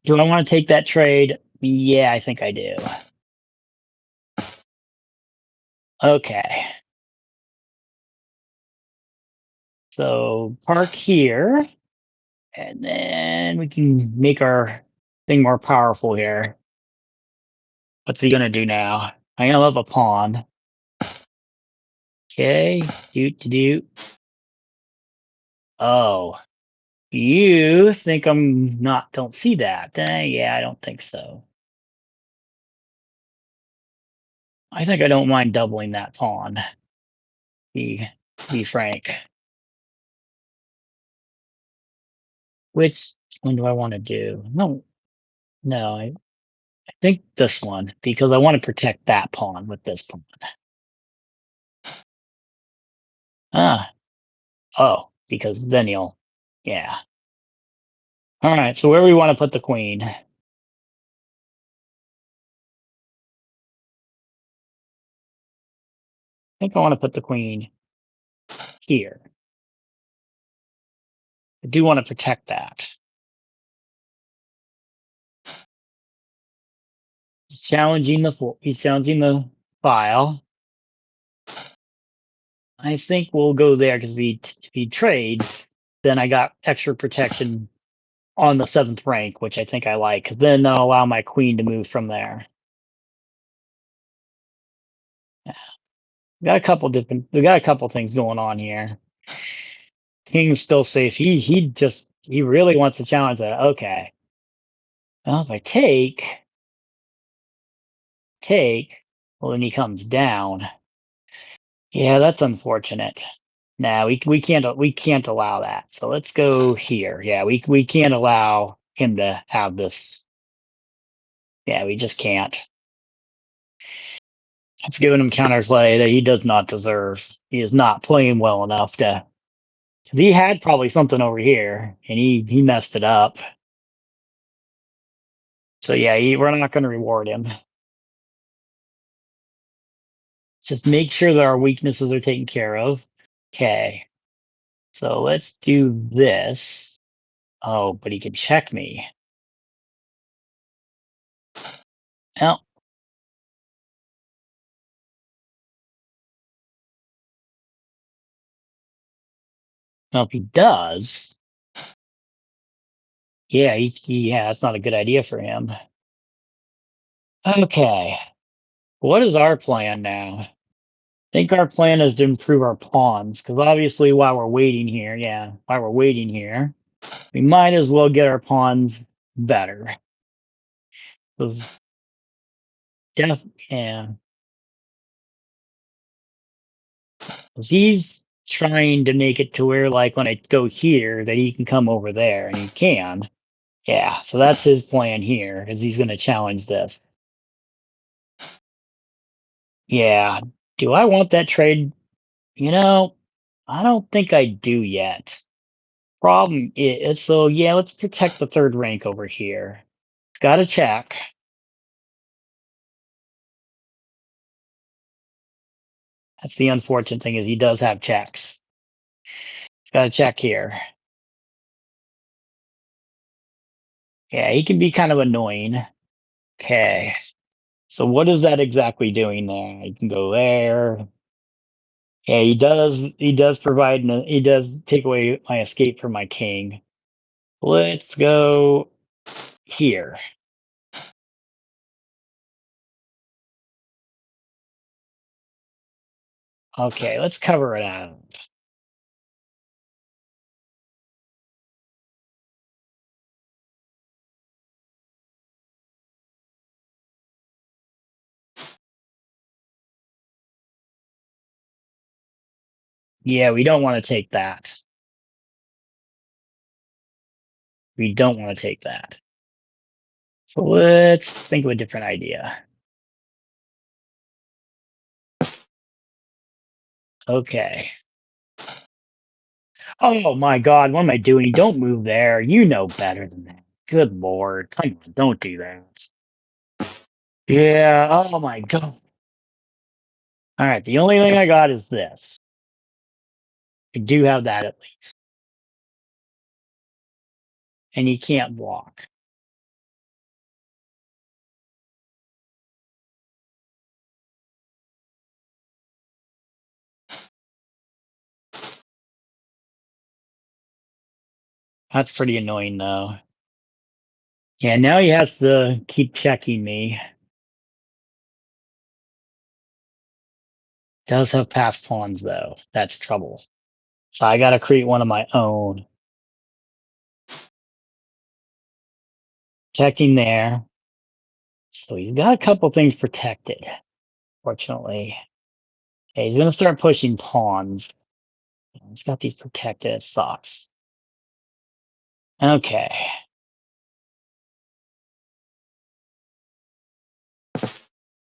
Do I want to take that trade? Yeah, I think I do. Okay. So park here, and then we can make our thing more powerful here. What's he gonna do now? I'm gonna love a pawn. Okay, do. Oh, you think I'm not? Don't see that? Yeah, I don't think so. I think I don't mind doubling that pawn. Be frank. Which one do I want to do? No, I think this one because I want to protect that pawn with this pawn. Ah, oh, because then yeah. All right, so where we want to put the queen? I think I want to put the queen here. I do want to protect that. He's challenging the file. I think we'll go there because if he trades, then I got extra protection on the 7th rank, which I think I like. Because then that'll allow my queen to move from there. We got a couple things going on here. King's still safe. He really wants to challenge that. Okay. Well, if I take, well then he comes down. Yeah, that's unfortunate. Nah, we can't allow that. So let's go here. Yeah, we can't allow him to have this. Yeah, we just can't. It's giving him counterplay that he does not deserve. He is not playing well enough to. He had probably something over here, and he messed it up. So yeah, we're not going to reward him. Just make sure that our weaknesses are taken care of. Okay. So let's do this. Oh, but he can check me. Oh, Now, if he does, yeah, that's not a good idea for him. Okay, what is our plan now? I think our plan is to improve our pawns, because obviously while we're waiting here, we might as well get our pawns better. 'Cause yeah, 'cause he's trying to make it to where, like, when I go here, that he can come over there, and he can. Yeah, so that's his plan here, is he's gonna challenge this. Yeah. Do I want that trade? You know, I don't think I do yet. Problem is, so yeah, let's protect the third rank over here. Gotta check. That's the unfortunate thing, is he does have checks. Gotta check here. Yeah, he can be kind of annoying. Okay. So what is that exactly doing there? You can go there. Yeah, he does take away my escape from my king. Let's go here. Okay, let's cover it out. Yeah, we don't want to take that. We don't want to take that. So let's think of a different idea. Okay. Oh my God, what am I doing? Don't move there. You know better than that. Good Lord. Come on, don't do that. Yeah, oh my God. All right, the only thing I got is this. I do have that at least. And he can't block. That's pretty annoying though. Yeah, now he has to keep checking me. Does have passed pawns though. That's trouble. So I gotta create one of my own. Checking there. So he's got a couple things protected, fortunately. Okay, he's gonna start pushing pawns. He's got these protected. It sucks. Okay.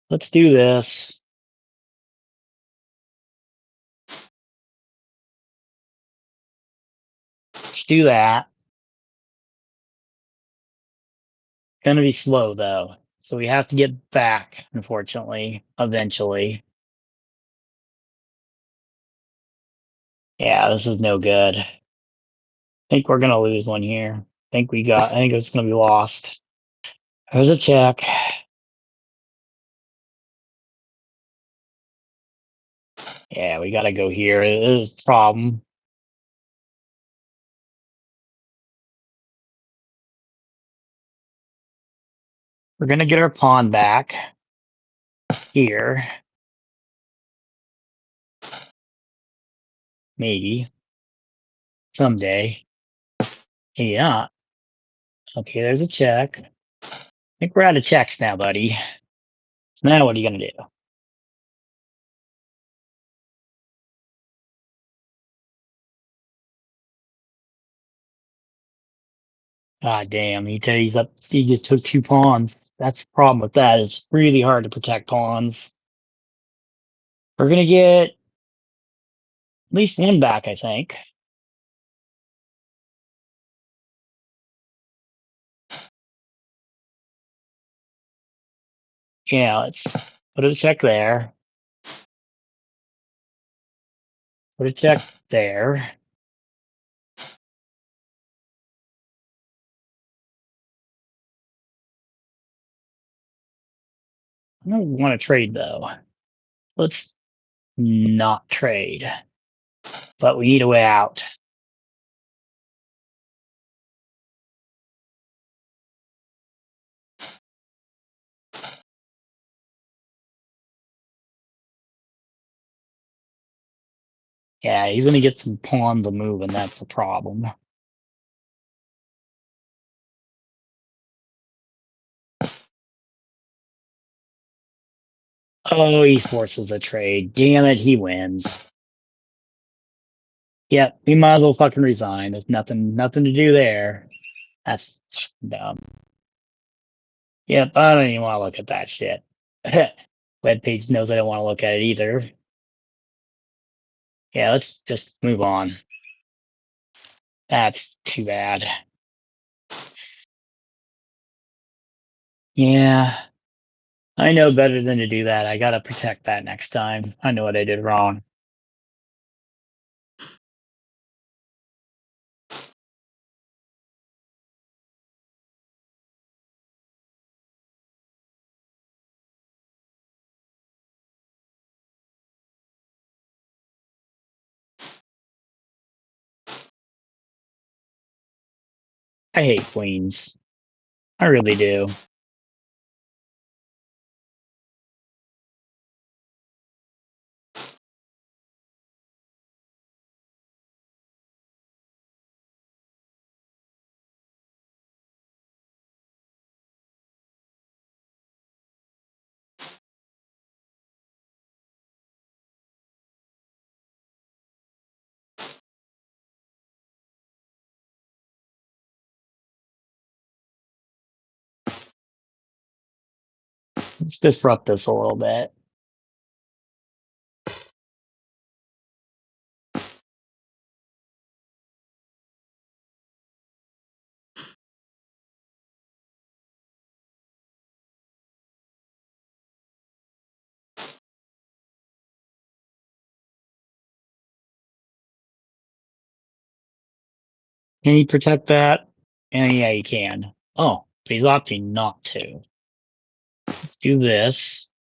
Let's do this. Let's do that. Gonna be slow though. So we have to get back, unfortunately, eventually. Yeah, this is no good. I think we're gonna lose one here. I think it's gonna be lost. There's a check. Yeah, we gotta go here. It is a problem. We're gonna get our pawn back here. Maybe. Someday. Maybe not. Okay, there's a check. I think we're out of checks now, buddy. Now what are you gonna do? God damn, he just took 2 pawns. That's the problem with that. It's really hard to protect pawns. We're gonna get at least one back, I think. Yeah, let's put a check there. Put a check there. I don't want to trade though. Let's not trade. But we need a way out. Yeah, he's gonna get some pawns a move, and that's the problem. Oh, he forces a trade. Damn it, he wins. Yep, we might as well fucking resign. There's nothing to do there. That's dumb. Yep, I don't even want to look at that shit. Webpage knows I don't want to look at it either. Yeah, let's just move on. That's too bad. Yeah, I know better than to do that. I gotta protect that next time. I know what I did wrong. I hate queens. I really do. Let's disrupt this a little bit. Can you protect that? And yeah, you can. Oh, but he's opting not to. Let's do this.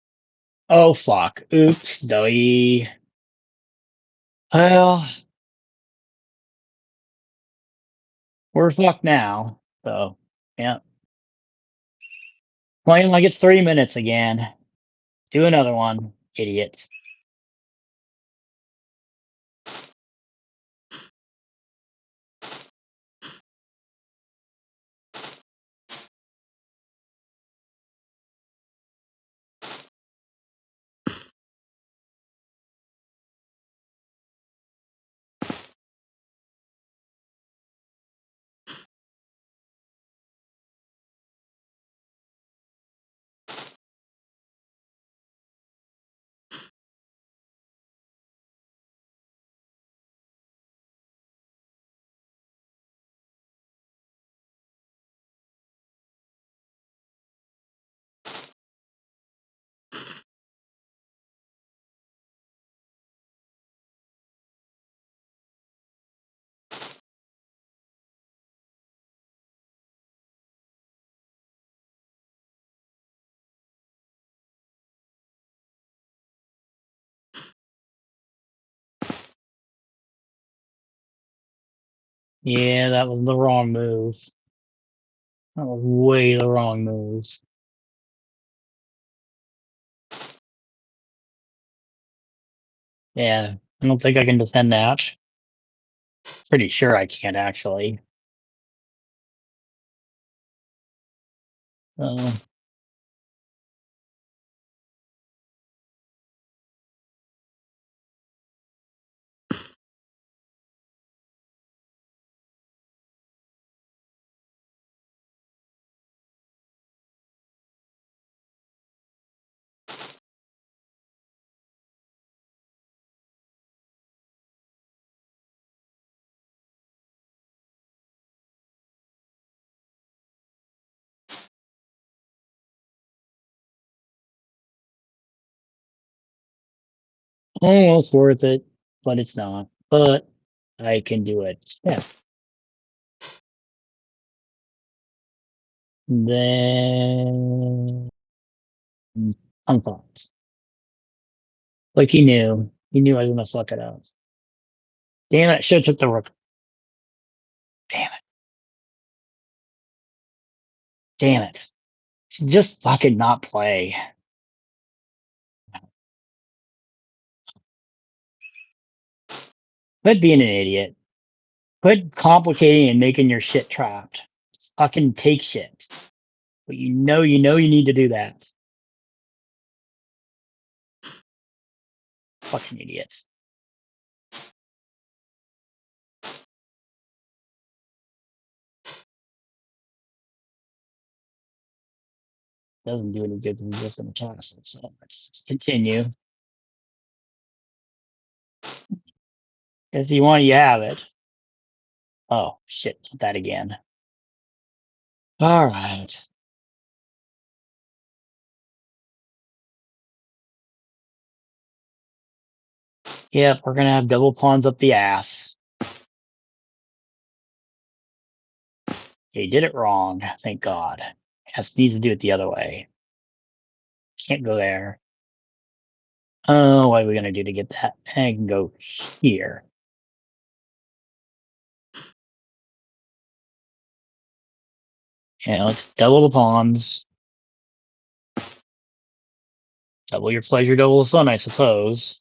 Oh fuck. Oops, doy. Well, we're fucked now. So, yeah. Playing like it's 3 minutes again. Do another one, idiot. Yeah, that was the wrong move. That was way the wrong move. Yeah, I don't think I can defend that. Pretty sure I can't actually. Uh, almost worth it, but it's not. But I can do it. Yeah. Then unthoughts. Like he knew. He knew I was gonna fuck it up. Damn it, should have took the rook. Damn it. Damn it. Just fucking not play. Quit being an idiot. Quit complicating and making your shit trapped. Just fucking take shit. But you know you need to do that. Fucking idiots. Doesn't do any good to be just in the castle, so let's just continue. If you want, you have it. Oh, shit, not that again. Alright. Yep, we're gonna have double pawns up the ass. You did it wrong, thank God. Yes, needs to do it the other way. Can't go there. Oh, what are we gonna do to get that? I can go here. Yeah, let's double the pawns. Double your pleasure, double the fun, I suppose.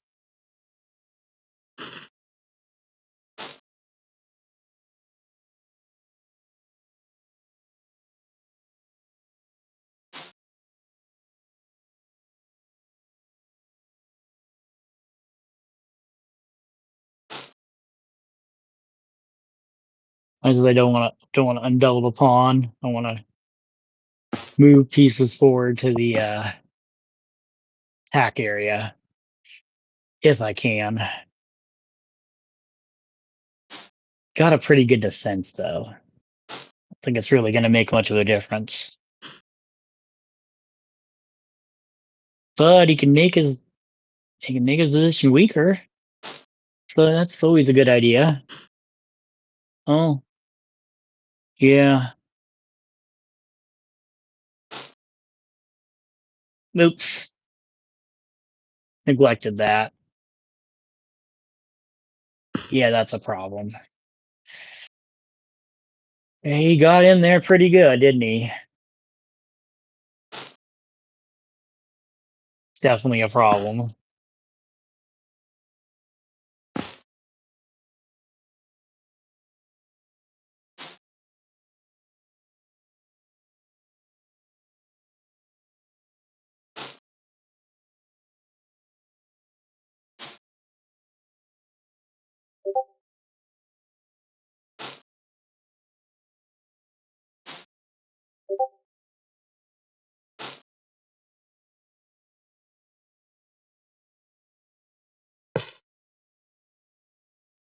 As I don't wanna undouble the pawn. I wanna move pieces forward to the attack area if I can. Got a pretty good defense though. I think it's really gonna make much of a difference. But he can make his position weaker. So that's always a good idea. Oh. Yeah. Oops. Neglected that. Yeah, that's a problem. He got in there pretty good, didn't he? It's definitely a problem.